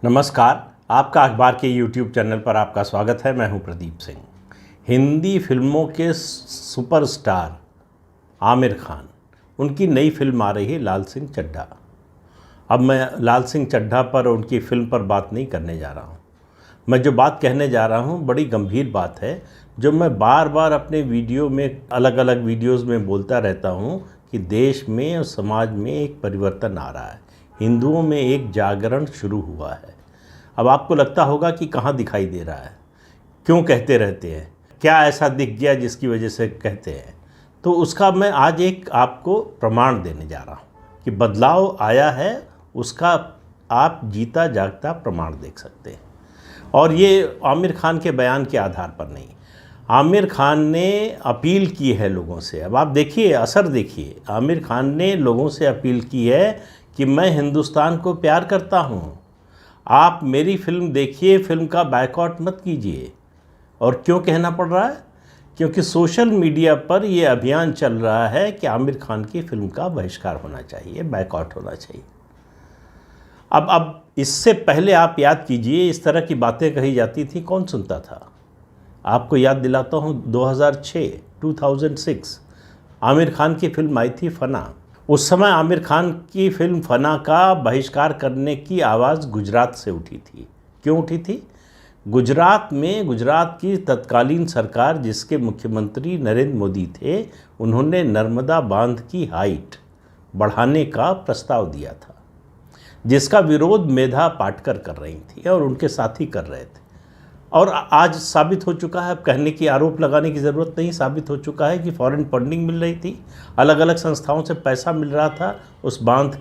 नमस्कार। आपका अखबार के YouTube चैनल पर आपका स्वागत है। मैं हूं प्रदीप सिंह। हिंदी फिल्मों के सुपरस्टार आमिर खान, उनकी नई फिल्म आ रही है लाल सिंह चड्ढा। अब मैं लाल सिंह चड्ढा पर उनकी फिल्म पर बात नहीं करने जा रहा हूं। मैं जो बात कहने जा रहा हूं बड़ी गंभीर बात है, जो मैं बार बार अपने वीडियो में अलग अलग वीडियोज़ में बोलता रहता हूं कि देश में और समाज में एक परिवर्तन आ रहा है। हिंदुओं में एक जागरण शुरू हुआ है। अब आपको लगता होगा कि कहाँ दिखाई दे रहा है, क्यों कहते रहते हैं, क्या ऐसा दिख गया जिसकी वजह से कहते हैं। तो उसका मैं आज एक आपको प्रमाण देने जा रहा हूँ कि बदलाव आया है। उसका आप जीता जागता प्रमाण देख सकते हैं। और ये आमिर खान के बयान के आधार पर नहीं, आमिर खान ने अपील की है लोगों से। अब आप देखिए, असर देखिए। आमिर खान ने लोगों से अपील की है कि मैं हिंदुस्तान को प्यार करता हूँ, आप मेरी फिल्म देखिए, फिल्म का बायकॉट मत कीजिए। और क्यों कहना पड़ रहा है? क्योंकि सोशल मीडिया पर यह अभियान चल रहा है कि आमिर खान की फिल्म का बहिष्कार होना चाहिए, बायकॉट होना चाहिए। अब इससे पहले आप याद कीजिए, इस तरह की बातें कही जाती थी, कौन सुनता था? आपको याद दिलाता हूँ, 2006 आमिर खान की फिल्म आई थी फना। उस समय आमिर खान की फिल्म फना का बहिष्कार करने की आवाज़ गुजरात से उठी थी। क्यों उठी थी? गुजरात में गुजरात की तत्कालीन सरकार, जिसके मुख्यमंत्री नरेंद्र मोदी थे, उन्होंने नर्मदा बांध की हाइट बढ़ाने का प्रस्ताव दिया था, जिसका विरोध मेधा पाटकर कर रही थी और उनके साथी कर रहे थे। और आज साबित हो चुका है, अब कहने की, आरोप लगाने की ज़रूरत नहीं, साबित हो चुका है कि फॉरेन फंडिंग मिल रही थी, अलग अलग संस्थाओं से पैसा मिल रहा था उस बांध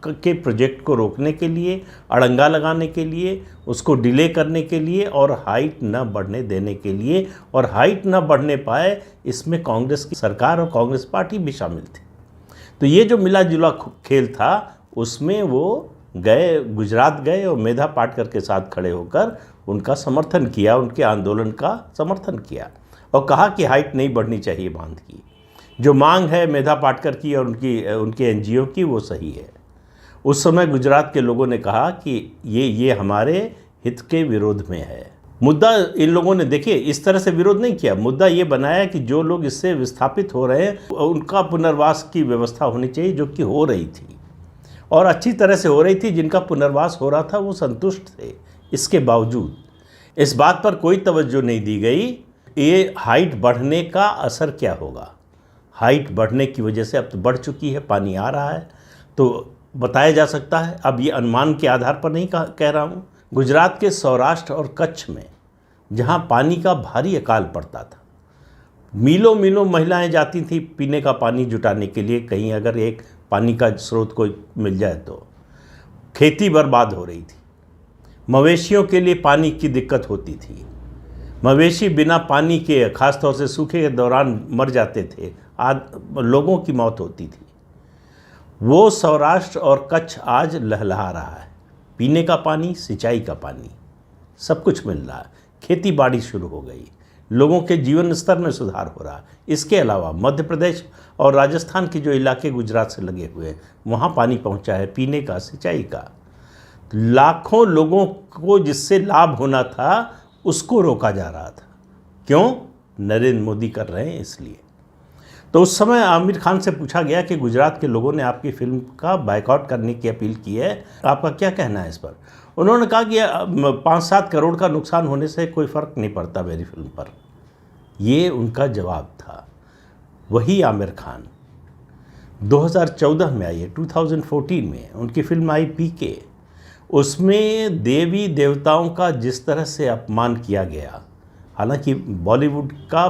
के प्रोजेक्ट को रोकने के लिए, अड़ंगा लगाने के लिए, उसको डिले करने के लिए और हाइट न बढ़ने देने के लिए। और हाइट न बढ़ने पाए, इसमें कांग्रेस की सरकार और कांग्रेस पार्टी भी शामिल थी। तो ये जो मिला जुला खेल था, उसमें वो गए, गुजरात गए और मेधा पाटकर के साथ खड़े होकर उनका समर्थन किया, उनके आंदोलन का समर्थन किया और कहा कि हाइट नहीं बढ़नी चाहिए बांध की। जो मांग है मेधा पाटकर की और उनके एनजीओ की, वो सही है। उस समय गुजरात के लोगों ने कहा कि ये हमारे हित के विरोध में है। मुद्दा इन लोगों ने, देखिए, इस तरह से विरोध नहीं किया, मुद्दा ये बनाया कि जो लोग इससे विस्थापित हो रहे हैं उनका पुनर्वास की व्यवस्था होनी चाहिए, जो कि हो रही थी और अच्छी तरह से हो रही थी। जिनका पुनर्वास हो रहा था वो संतुष्ट थे। इसके बावजूद इस बात पर कोई तवज्जो नहीं दी गई, ये हाइट बढ़ने का असर क्या होगा। हाइट बढ़ने की वजह से अब तो बढ़ चुकी है, पानी आ रहा है, तो बताया जा सकता है। अब ये अनुमान के आधार पर नहीं कह रहा हूँ। गुजरात के सौराष्ट्र और कच्छ में, जहाँ पानी का भारी अकाल पड़ता था, मीलों मीलों महिलाएं जाती थी पीने का पानी जुटाने के लिए, कहीं अगर एक पानी का स्रोत कोई मिल जाए तो। खेती बर्बाद हो रही थी, मवेशियों के लिए पानी की दिक्कत होती थी, मवेशी बिना पानी के, खासतौर से सूखे के दौरान मर जाते थे, लोगों की मौत होती थी। वो सौराष्ट्र और कच्छ आज लहलहा रहा है। पीने का पानी, सिंचाई का पानी, सब कुछ मिल रहा है, खेती बाड़ी शुरू हो गई, लोगों के जीवन स्तर में सुधार हो रहा है। इसके अलावा मध्य प्रदेश और राजस्थान के जो इलाके गुजरात से लगे हुए हैं, वहाँ पानी पहुँचा है पीने का, सिंचाई का। लाखों लोगों को जिससे लाभ होना था, उसको रोका जा रहा था। क्यों? नरेंद्र मोदी कर रहे हैं इसलिए। तो उस समय आमिर खान से पूछा गया कि गुजरात के लोगों ने आपकी फिल्म का बायकॉट करने की अपील की है, आपका क्या कहना है इस पर? उन्होंने कहा कि 5-7 करोड़ का नुकसान होने से कोई फ़र्क नहीं पड़ता मेरी फिल्म पर। ये उनका जवाब था। वही आमिर खान 2014 में आई है, 2014 में उनकी फिल्म आई पीके। उसमें देवी देवताओं का जिस तरह से अपमान किया गया, हालांकि बॉलीवुड का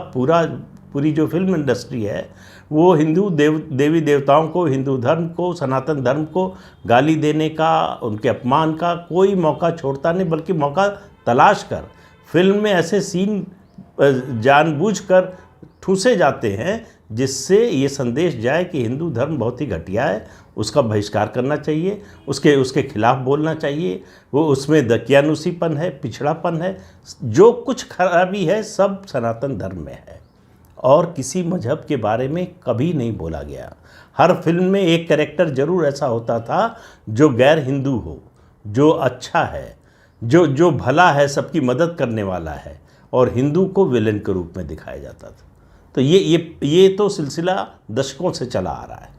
पूरी जो फिल्म इंडस्ट्री है, वो देवी देवताओं को, हिंदू धर्म को, सनातन धर्म को गाली देने का, उनके अपमान का कोई मौका छोड़ता नहीं, बल्कि मौका तलाश कर फिल्म में ऐसे सीन जानबूझकर ठूसे जाते हैं जिससे ये संदेश जाए कि हिंदू धर्म बहुत ही घटिया है, उसका बहिष्कार करना चाहिए, उसके खिलाफ बोलना चाहिए। वो उसमें दकियानुसीपन है, पिछड़ापन है, जो कुछ खराबी है सब सनातन धर्म में है और किसी मजहब के बारे में कभी नहीं बोला गया। हर फिल्म में एक कैरेक्टर जरूर ऐसा होता था जो गैर हिंदू हो, जो अच्छा है, जो जो भला है, सबकी मदद करने वाला है, और हिंदू को विलेन के रूप में दिखाया जाता था। तो ये तो सिलसिला दशकों से चला आ रहा है।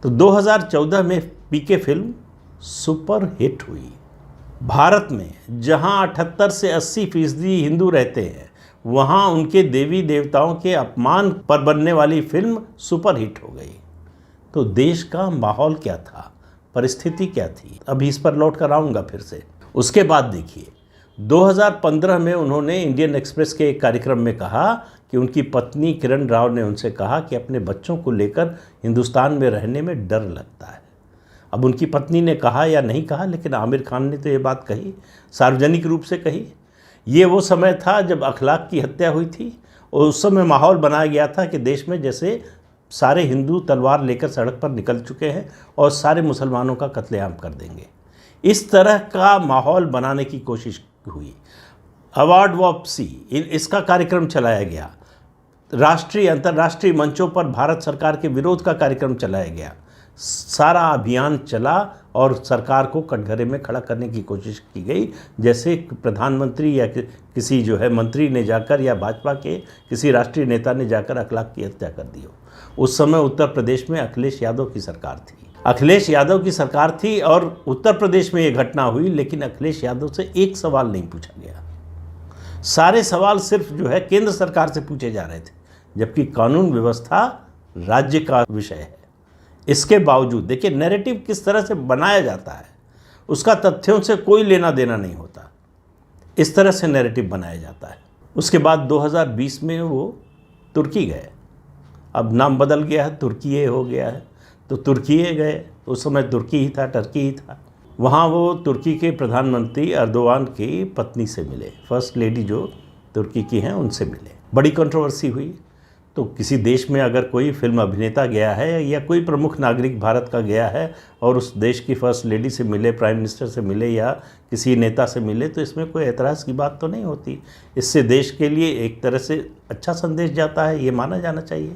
तो 2014 में पीके फिल्म सुपर हिट हुई। भारत में जहां 78 से 80% हिंदू रहते हैं, वहां उनके देवी देवताओं के अपमान पर बनने वाली फिल्म सुपर हिट हो गई। तो देश का माहौल क्या था, परिस्थिति क्या थी, अभी इस पर लौट कर आऊँगा फिर से। उसके बाद देखिए 2015 में उन्होंने इंडियन एक्सप्रेस के एक कार्यक्रम में कहा कि उनकी पत्नी किरण राव ने उनसे कहा कि अपने बच्चों को लेकर हिंदुस्तान में रहने में डर लगता है। अब उनकी पत्नी ने कहा या नहीं कहा, लेकिन आमिर खान ने तो ये बात कही, सार्वजनिक रूप से कही। ये वो समय था जब अखलाक की हत्या हुई थी, और उस समय माहौल बनाया गया था कि देश में जैसे सारे हिंदू तलवार लेकर सड़क पर निकल चुके हैं और सारे मुसलमानों का कत्लेआम कर देंगे। इस तरह का माहौल बनाने की कोशिश हुई। अवार्ड वापसी इसका कार्यक्रम चलाया गया, राष्ट्रीय अंतर्राष्ट्रीय मंचों पर भारत सरकार के विरोध का कार्यक्रम चलाया गया। सारा अभियान चला और सरकार को कटघरे में खड़ा करने की कोशिश की गई, जैसे प्रधानमंत्री या किसी जो है मंत्री ने जाकर, या भाजपा के किसी राष्ट्रीय नेता ने जाकर अखलाक की हत्या कर दी हो। उस समय उत्तर प्रदेश में अखिलेश यादव की सरकार थी, और उत्तर प्रदेश में ये घटना हुई, लेकिन अखिलेश यादव से एक सवाल नहीं पूछा गया। सारे सवाल सिर्फ जो है केंद्र सरकार से पूछे जा रहे थे, जबकि कानून व्यवस्था राज्य का विषय है। इसके बावजूद देखिए नैरेटिव किस तरह से बनाया जाता है, उसका तथ्यों से कोई लेना देना नहीं होता, इस तरह से नैरेटिव बनाया जाता है। उसके बाद 2020 में वो तुर्की गए, अब नाम बदल गया है, तुर्की हो गया है। तो तुर्की गए, उस समय तुर्की ही था, टर्की ही था। वहाँ वो तुर्की के प्रधानमंत्री अर्दोगान की पत्नी से मिले, फर्स्ट लेडी जो तुर्की की हैं उनसे मिले। बड़ी कंट्रोवर्सी हुई। तो किसी देश में अगर कोई फिल्म अभिनेता गया है या कोई प्रमुख नागरिक भारत का गया है और उस देश की फर्स्ट लेडी से मिले, प्राइम मिनिस्टर से मिले या किसी नेता से मिले, तो इसमें कोई एतराज़ की बात तो नहीं होती। इससे देश के लिए एक तरह से अच्छा संदेश जाता है, ये माना जाना चाहिए।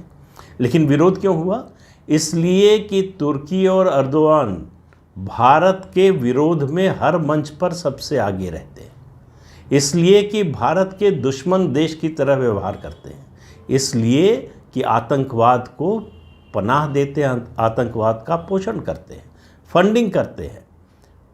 लेकिन विरोध क्यों हुआ? इसलिए कि तुर्की और अर्दोगान भारत के विरोध में हर मंच पर सबसे आगे रहते हैं, इसलिए कि भारत के दुश्मन देश की तरह व्यवहार करते हैं, इसलिए कि आतंकवाद को पनाह देते हैं, आतंकवाद का पोषण करते हैं, फंडिंग करते हैं,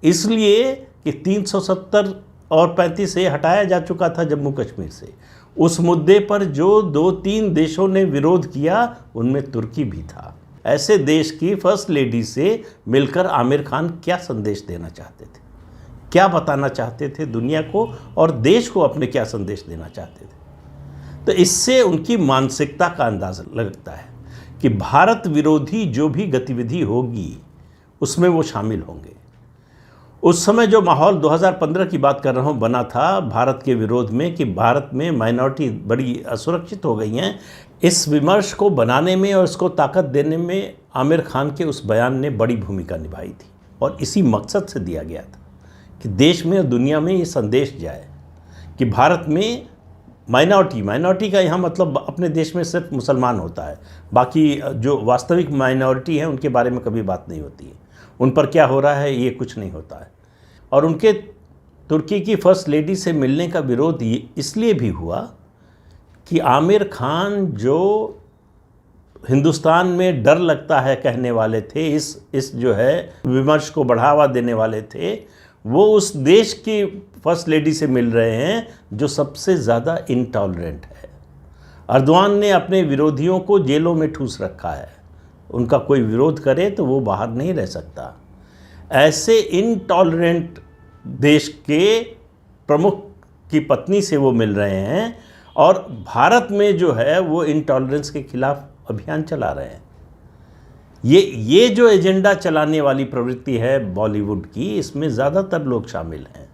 इसलिए कि 370 और 35 से हटाया जा चुका था जम्मू कश्मीर से। उस मुद्दे पर जो 2-3 देशों ने विरोध किया उनमें तुर्की भी था। ऐसे देश की फर्स्ट लेडी से मिलकर आमिर खान क्या संदेश देना चाहते थे, क्या बताना चाहते थे दुनिया को, और देश को अपने क्या संदेश देना चाहते थे? तो इससे उनकी मानसिकता का अंदाज़ा लगता है कि भारत विरोधी जो भी गतिविधि होगी उसमें वो शामिल होंगे। उस समय जो माहौल 2015 की बात कर रहा हूँ बना था भारत के विरोध में, कि भारत में माइनॉरिटी बड़ी असुरक्षित हो गई हैं, इस विमर्श को बनाने में और इसको ताकत देने में आमिर खान के उस बयान ने बड़ी भूमिका निभाई थी। और इसी मकसद से दिया गया था कि देश में और दुनिया में ये संदेश जाए कि भारत में माइनॉरिटी का यहाँ मतलब अपने देश में सिर्फ मुसलमान होता है, बाकी जो वास्तविक माइनॉरिटी हैं उनके बारे में कभी बात नहीं होती है, उन पर क्या हो रहा है ये कुछ नहीं होता है। और उनके तुर्की की फर्स्ट लेडी से मिलने का विरोध इसलिए भी हुआ कि आमिर खान जो हिंदुस्तान में डर लगता है कहने वाले थे, इस जो है विमर्श को बढ़ावा देने वाले थे, वो उस देश की फर्स्ट लेडी से मिल रहे हैं जो सबसे ज़्यादा इंटॉलरेंट है। अर्दोगान ने अपने विरोधियों को जेलों में ठूस रखा है, उनका कोई विरोध करे तो वो बाहर नहीं रह सकता। ऐसे इंटॉलरेंट देश के प्रमुख की पत्नी से वो मिल रहे हैं और भारत में जो है वो इंटॉलरेंस के खिलाफ अभियान चला रहे हैं। ये जो एजेंडा चलाने वाली प्रवृत्ति है बॉलीवुड की, इसमें ज़्यादातर लोग शामिल हैं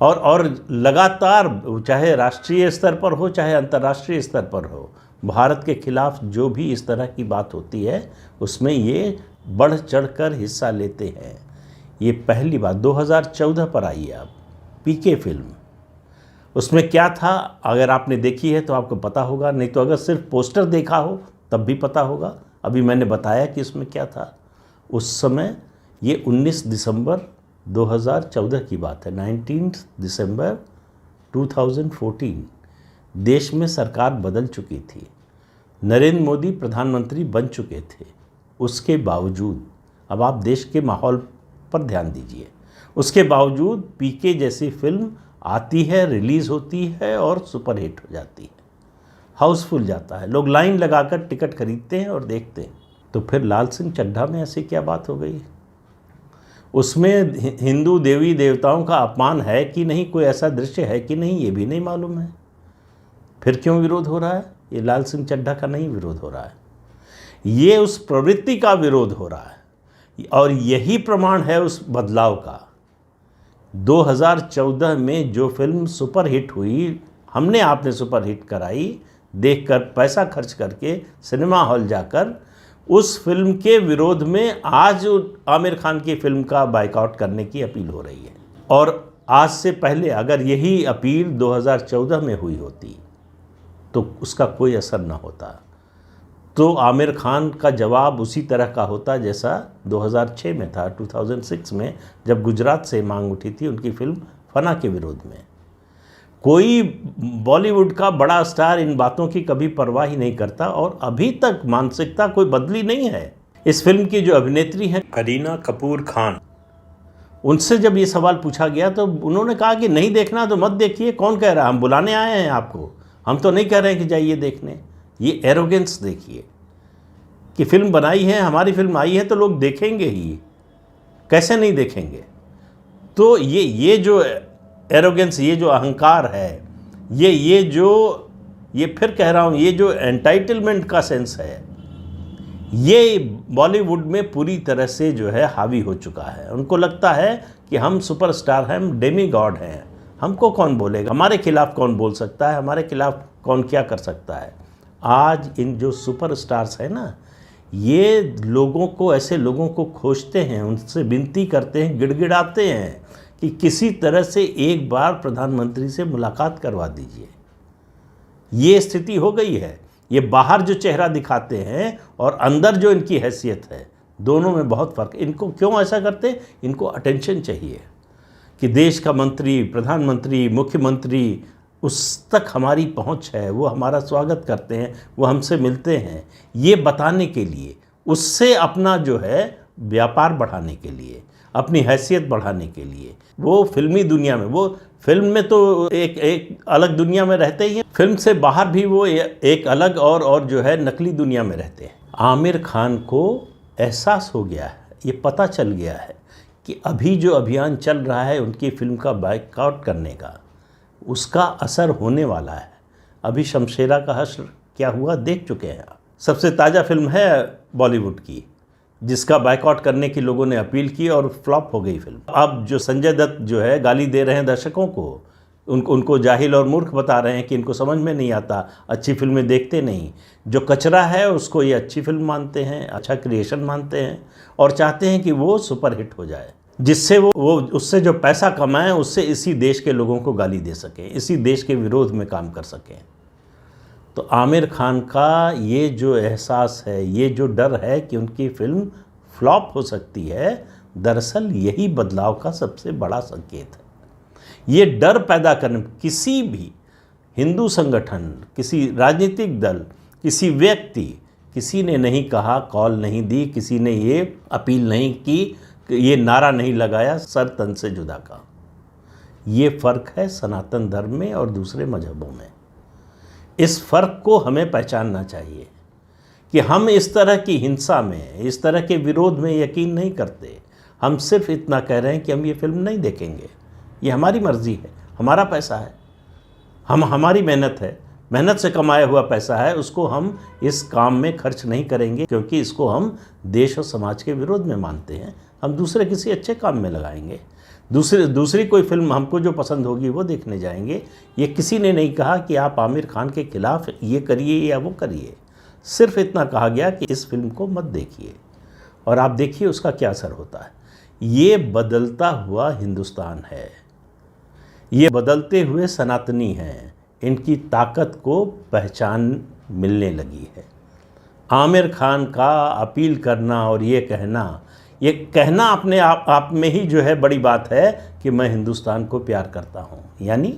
और लगातार, चाहे राष्ट्रीय स्तर पर हो चाहे अंतर्राष्ट्रीय स्तर पर हो, भारत के खिलाफ जो भी इस तरह की बात होती है उसमें ये बढ़ चढ़कर हिस्सा लेते हैं। ये पहली बात 2014 पर आई है। अब पीके फिल्म, उसमें क्या था अगर आपने देखी है तो आपको पता होगा, नहीं तो अगर सिर्फ पोस्टर देखा हो तब भी पता होगा। अभी मैंने बताया कि इसमें क्या था। उस समय ये 19 दिसंबर 2014 की बात है, 19 दिसंबर 2014। देश में सरकार बदल चुकी थी, नरेंद्र मोदी प्रधानमंत्री बन चुके थे। उसके बावजूद, अब आप देश के माहौल पर ध्यान दीजिए, उसके बावजूद पीके जैसी फिल्म आती है, रिलीज़ होती है और सुपरहिट हो जाती है, हाउसफुल जाता है, लोग लाइन लगाकर टिकट खरीदते हैं और देखते हैं। तो फिर लाल सिंह चड्ढा में ऐसी क्या बात हो गई? उसमें हिंदू देवी देवताओं का अपमान है कि नहीं, कोई ऐसा दृश्य है कि नहीं, ये भी नहीं मालूम है। फिर क्यों विरोध हो रहा है? ये लाल सिंह चड्ढा का नहीं विरोध हो रहा है, ये उस प्रवृत्ति का विरोध हो रहा है। और यही प्रमाण है उस बदलाव का। 2014 में जो फिल्म सुपरहिट हुई, हमने आपने सुपरहिट कराई, देखकर पैसा खर्च करके सिनेमा हॉल जाकर, उस फिल्म के विरोध में आज आमिर खान की फिल्म का बायकॉट करने की अपील हो रही है। और आज से पहले अगर यही अपील 2014 में हुई होती तो उसका कोई असर न होता, तो आमिर खान का जवाब उसी तरह का होता जैसा 2006 में था, 2006 में जब गुजरात से मांग उठी थी उनकी फिल्म फना के विरोध में। कोई बॉलीवुड का बड़ा स्टार इन बातों की कभी परवाह ही नहीं करता, और अभी तक मानसिकता कोई बदली नहीं है। इस फिल्म की जो अभिनेत्री हैं करीना कपूर खान, उनसे जब ये सवाल पूछा गया तो उन्होंने कहा कि नहीं देखना तो मत देखिए, कौन कह रहा है, हम बुलाने आए हैं आपको, हम तो नहीं कह रहे हैं कि जाइए देखने। ये एरोगेंस देखिए कि फिल्म बनाई है, हमारी फिल्म आई है तो लोग देखेंगे ही, कैसे नहीं देखेंगे। तो ये जो एरोगेंस, ये जो अहंकार है, ये फिर कह रहा हूँ, ये जो एंटाइटलमेंट का सेंस है, ये बॉलीवुड में पूरी तरह से जो है हावी हो चुका है। उनको लगता है कि हम सुपरस्टार हैं, हम डेमी गॉड हैं, हमको कौन बोलेगा, हमारे खिलाफ कौन बोल सकता है, हमारे खिलाफ कौन क्या कर सकता है। आज इन जो सुपरस्टार्स हैं ना, ये लोगों को, ऐसे लोगों को खोजते हैं, उनसे विनती करते हैं, गिड़गिड़ाते हैं कि किसी तरह से एक बार प्रधानमंत्री से मुलाकात करवा दीजिए। ये स्थिति हो गई है। ये बाहर जो चेहरा दिखाते हैं और अंदर जो इनकी हैसियत है, दोनों में बहुत फ़र्क। इनको क्यों ऐसा करते? इनको अटेंशन चाहिए कि देश का मंत्री, प्रधानमंत्री, मुख्यमंत्री, उस तक हमारी पहुंच है, वो हमारा स्वागत करते हैं, वो हमसे मिलते हैं, ये बताने के लिए, उससे अपना जो है व्यापार बढ़ाने के लिए, अपनी हैसियत बढ़ाने के लिए। वो फिल्मी दुनिया में, वो फिल्म में तो एक अलग दुनिया में रहते ही हैं, फिल्म से बाहर भी वो एक अलग और जो है नकली दुनिया में रहते हैं। आमिर खान को एहसास हो गया है, ये पता चल गया है कि अभी जो अभियान चल रहा है उनकी फिल्म का बायकॉट करने का, उसका असर होने वाला है। अभी शमशेरा का हश्र क्या हुआ देख चुके हैं आप। सबसे ताज़ा फिल्म है बॉलीवुड की जिसका बायकॉट करने की लोगों ने अपील की और फ्लॉप हो गई फिल्म। अब जो संजय दत्त जो है गाली दे रहे हैं दर्शकों को, उनको जाहिल और मूर्ख बता रहे हैं कि इनको समझ में नहीं आता, अच्छी फिल्में देखते नहीं। जो कचरा है उसको ये अच्छी फिल्म मानते हैं, अच्छा क्रिएशन मानते हैं और चाहते हैं कि वो सुपरहिट हो जाए, जिससे वो उससे जो पैसा कमाएं उससे इसी देश के लोगों को गाली दे सकें, इसी देश के विरोध में काम कर सकें। तो आमिर खान का ये जो एहसास है, ये जो डर है कि उनकी फिल्म फ्लॉप हो सकती है, दरअसल यही बदलाव का सबसे बड़ा संकेत है। ये डर पैदा करने, किसी भी हिंदू संगठन, किसी राजनीतिक दल, किसी व्यक्ति, किसी ने नहीं कहा, कॉल नहीं दी, किसी ने ये अपील नहीं की, ये नारा नहीं लगाया सर तन से जुदा का। ये फ़र्क है सनातन धर्म में और दूसरे मजहबों में। इस फ़र्क को हमें पहचानना चाहिए कि हम इस तरह की हिंसा में, इस तरह के विरोध में यकीन नहीं करते। हम सिर्फ इतना कह रहे हैं कि हम ये फिल्म नहीं देखेंगे, ये हमारी मर्ज़ी है, हमारा पैसा है, हमारी मेहनत है, मेहनत से कमाया हुआ पैसा है, उसको हम इस काम में खर्च नहीं करेंगे क्योंकि इसको हम देश और समाज के विरोध में मानते हैं। हम दूसरे किसी अच्छे काम में लगाएंगे, दूसरी कोई फिल्म हमको जो पसंद होगी वो देखने जाएंगे। ये किसी ने नहीं कहा कि आप आमिर खान के खिलाफ ये करिए या वो करिए, सिर्फ इतना कहा गया कि इस फिल्म को मत देखिए और आप देखिए उसका क्या असर होता है। ये बदलता हुआ हिंदुस्तान है, ये बदलते हुए सनातनी हैं, इनकी ताकत को पहचान मिलने लगी है। आमिर खान का अपील करना और ये कहना ये कहना अपने आप में ही जो है बड़ी बात है कि मैं हिंदुस्तान को प्यार करता हूँ। यानी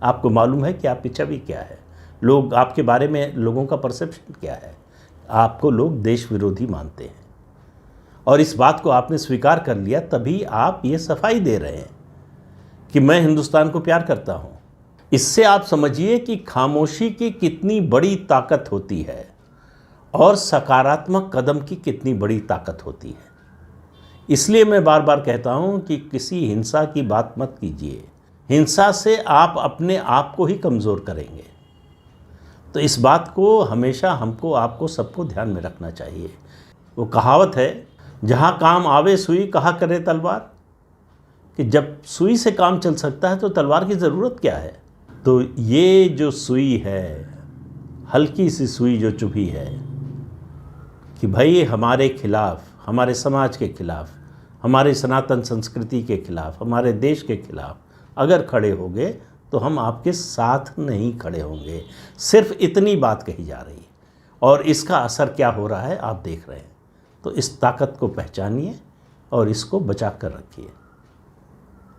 आपको मालूम है कि आपकी छवि क्या है, लोग आपके बारे में, लोगों का परसेप्शन क्या है। आपको लोग देश विरोधी मानते हैं और इस बात को आपने स्वीकार कर लिया, तभी आप ये सफाई दे रहे हैं कि मैं हिंदुस्तान को प्यार करता हूँ। इससे आप समझिए कि खामोशी की कितनी बड़ी ताकत होती है और सकारात्मक कदम की कितनी बड़ी ताकत होती है। इसलिए मैं बार बार कहता हूँ कि किसी हिंसा की बात मत कीजिए। हिंसा से आप अपने आप को ही कमज़ोर करेंगे। तो इस बात को हमेशा हमको, आपको, सबको ध्यान में रखना चाहिए। वो कहावत है, जहाँ काम आवे सुई कहा करे तलवार, कि जब सुई से काम चल सकता है तो तलवार की ज़रूरत क्या है। तो ये जो सुई है, हल्की सी सुई जो चुभी है कि भाई हमारे खिलाफ, हमारे समाज के खिलाफ, हमारे सनातन संस्कृति के खिलाफ, हमारे देश के खिलाफ अगर खड़े होंगे तो हम आपके साथ नहीं खड़े होंगे। सिर्फ इतनी बात कही जा रही है और इसका असर क्या हो रहा है आप देख रहे हैं। तो इस ताकत को पहचानिए और इसको बचा कर रखिए।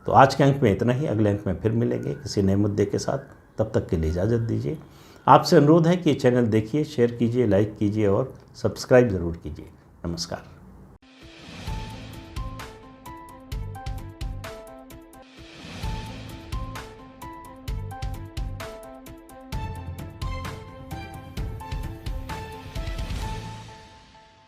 तो आज के अंक में इतना ही। अगले अंक में फिर मिलेंगे किसी नए मुद्दे के साथ। तब तक के लिए इजाज़त दीजिए। आपसे अनुरोध है कि चैनल देखिए, शेयर कीजिए, लाइक कीजिए और सब्सक्राइब ज़रूर कीजिए। नमस्कार।